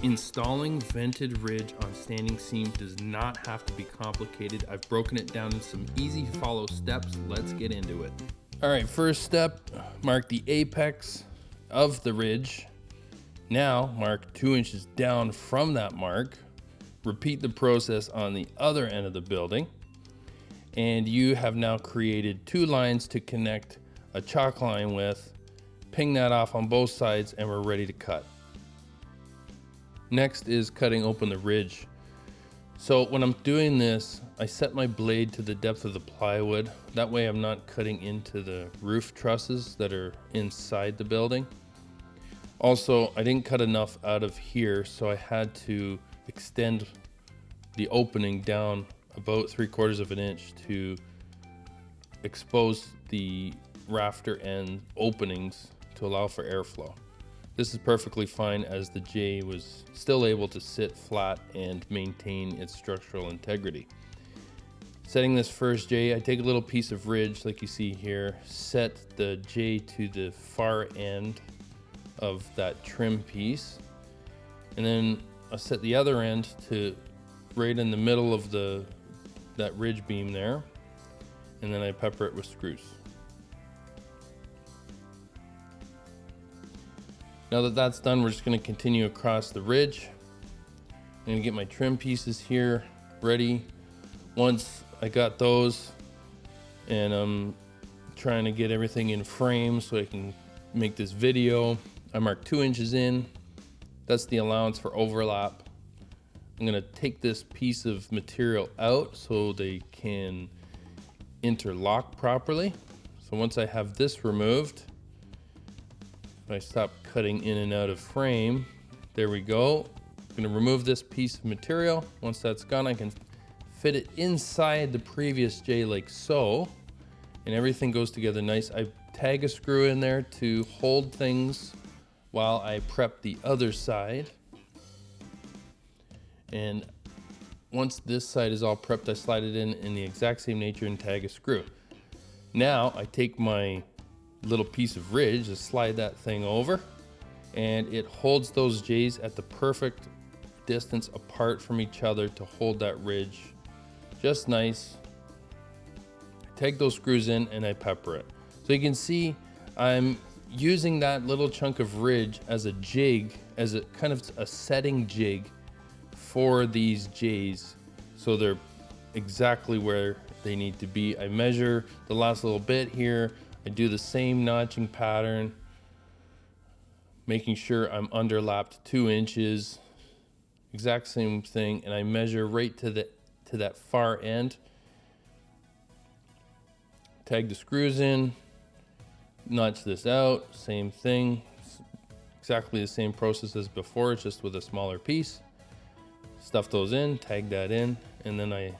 Installing vented ridge on standing seam does not have to be complicated. I've broken it down in some easy to follow steps. Let's get into it. All right, first step, mark the apex of the ridge. Now mark 2 inches down from that mark. Repeat the process on the other end of the building. And you have now created 2 lines to connect a chalk line with. Ping that off on both sides and we're ready to cut. Next is cutting open the ridge. So when I'm doing this, I set my blade to the depth of the plywood. That way I'm not cutting into the roof trusses that are inside the building. Also, I didn't cut enough out of here, so I had to extend the opening down about 3/4 of an inch to expose the rafter and openings to allow for airflow. This is perfectly fine as the J was still able to sit flat and maintain its structural integrity. Setting this first J, I take a little piece of ridge like you see here, set the J to the far end of that trim piece, and then I'll set the other end to right in the middle of that ridge beam there, and then I pepper it with screws. Now that that's done, we're just going to continue across the ridge. I'm going to get my trim pieces here ready. Once I got those, and I'm trying to get everything in frame so I can make this video, I marked 2 inches in. That's the allowance for overlap. I'm going to take this piece of material out so they can interlock properly. So once I have this removed, I stop cutting in and out of frame. There we go. I'm going to remove this piece of material. Once that's gone, I can fit it inside the previous J like so, and everything goes together nice. I tag a screw in there to hold things while I prep the other side. And once this side is all prepped, I slide it in the exact same nature and tag a screw. Now I take my little piece of ridge, just slide that thing over, and it holds those J's at the perfect distance apart from each other to hold that ridge just nice. I take those screws in and I pepper it. So you can see I'm using that little chunk of ridge as a jig, as a kind of a setting jig for these J's, so they're exactly where they need to be. I measure the last little bit here. I do the same notching pattern, making sure I'm underlapped 2 inches, exact same thing, and I measure right to that far end. Tag the screws in, notch this out, same thing, exactly the same process as before, just with a smaller piece. Stuff those in, tag that in, and then I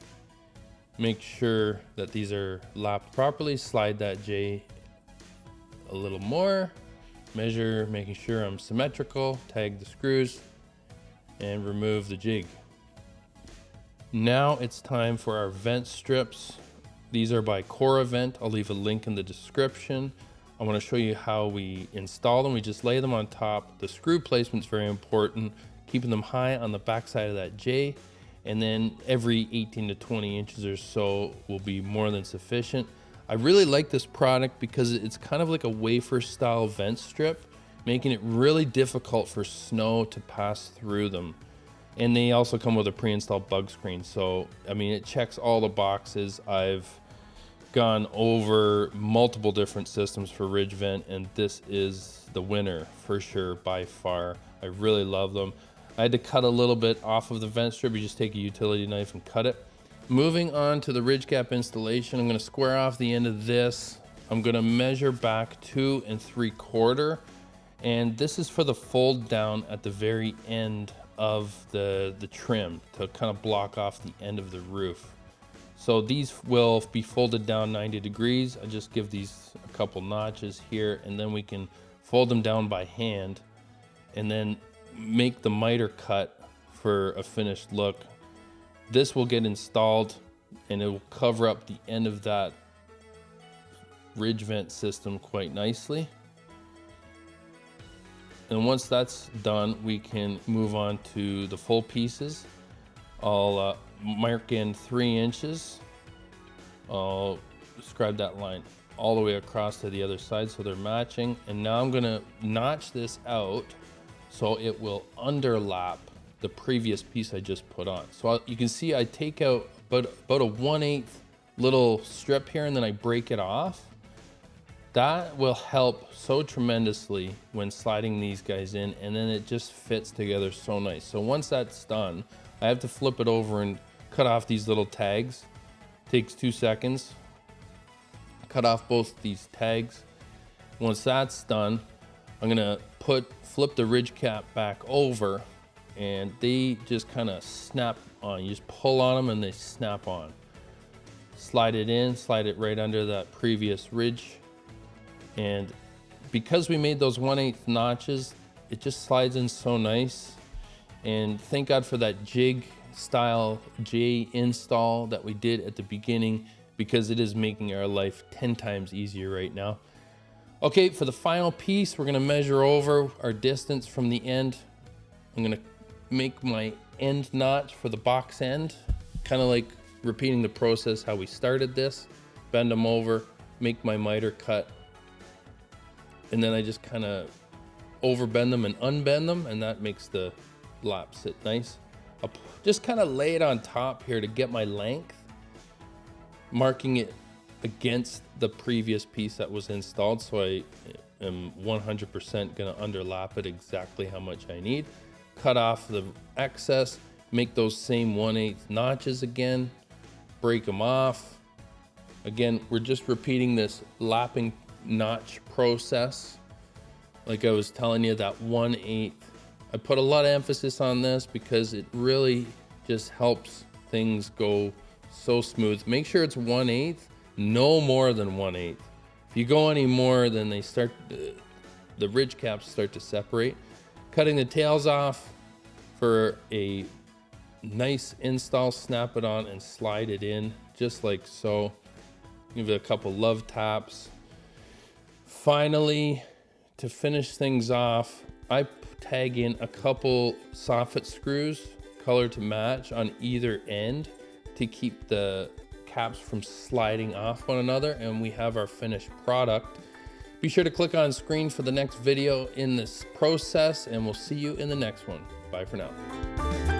make sure that these are lapped properly, slide that J a little more, measure, making sure I'm symmetrical, tag the screws, and remove the jig. Now it's time for our vent strips. These are by Cora Vent. I'll leave a link in the description. I want to show you how we install them. We just lay them on top. The screw placement's very important, keeping them high on the back side of that J, and then every 18 to 20 inches or so will be more than sufficient. I really like this product because it's kind of like a wafer style vent strip, making it really difficult for snow to pass through them. And they also come with a pre-installed bug screen. So, I mean, it checks all the boxes. I've gone over multiple different systems for ridge vent, and this is the winner for sure, by far. I really love them. I had to cut a little bit off of the vent strip. You just take a utility knife and cut it. Moving on to the ridge cap installation, I'm going to square off the end of this. I'm going to measure back 2 3/4, and this is for the fold down at the very end of the trim to kind of block off the end of the roof. So these will be folded down 90 degrees. I just give these a couple notches here, and then we can fold them down by hand and then make the miter cut for a finished look. This will get installed and it will cover up the end of that ridge vent system quite nicely. And once that's done, we can move on to the full pieces. I'll mark in 3 inches. I'll describe that line all the way across to the other side so they're matching. And now I'm gonna notch this out so it will underlap the previous piece I just put on. So you can see I take out about a 1/8 little strip here, and then I break it off. That will help so tremendously when sliding these guys in, and then it just fits together so nice. So once that's done, I have to flip it over and cut off these little tags. Takes 2 seconds. Cut off both these tags. Once that's done, I'm gonna flip the ridge cap back over, and they just kind of snap on. You just pull on them and they snap on. Slide it in, slide it right under that previous ridge. And because we made those 1/8 notches, it just slides in so nice. And thank God for that jig style J install that we did at the beginning, because it is making our life 10 times easier right now. Okay, for the final piece, we're gonna measure over our distance from the end. I'm gonna make my end notch for the box end, kind of like repeating the process how we started this. Bend them over, make my miter cut, and then I just kind of overbend them and unbend them, and that makes the lap sit nice. I'll just kind of lay it on top here to get my length, marking it against the previous piece that was installed, so I am 100% gonna underlap it exactly how much I need. Cut off the excess, make those same 1/8 notches again, break them off. Again, we're just repeating this lapping notch process. Like I was telling you, that 1/8. I put a lot of emphasis on this because it really just helps things go so smooth. Make sure it's 1/8, no more than 1/8. If you go any more, then the ridge caps start to separate. Cutting the tails off for a nice install, snap it on and slide it in just like so. Give it a couple love taps. Finally, to finish things off, I tag in a couple soffit screws, color to match, on either end to keep the caps from sliding off one another, and we have our finished product. Be sure to click on screen for the next video in this process, and we'll see you in the next one. Bye for now.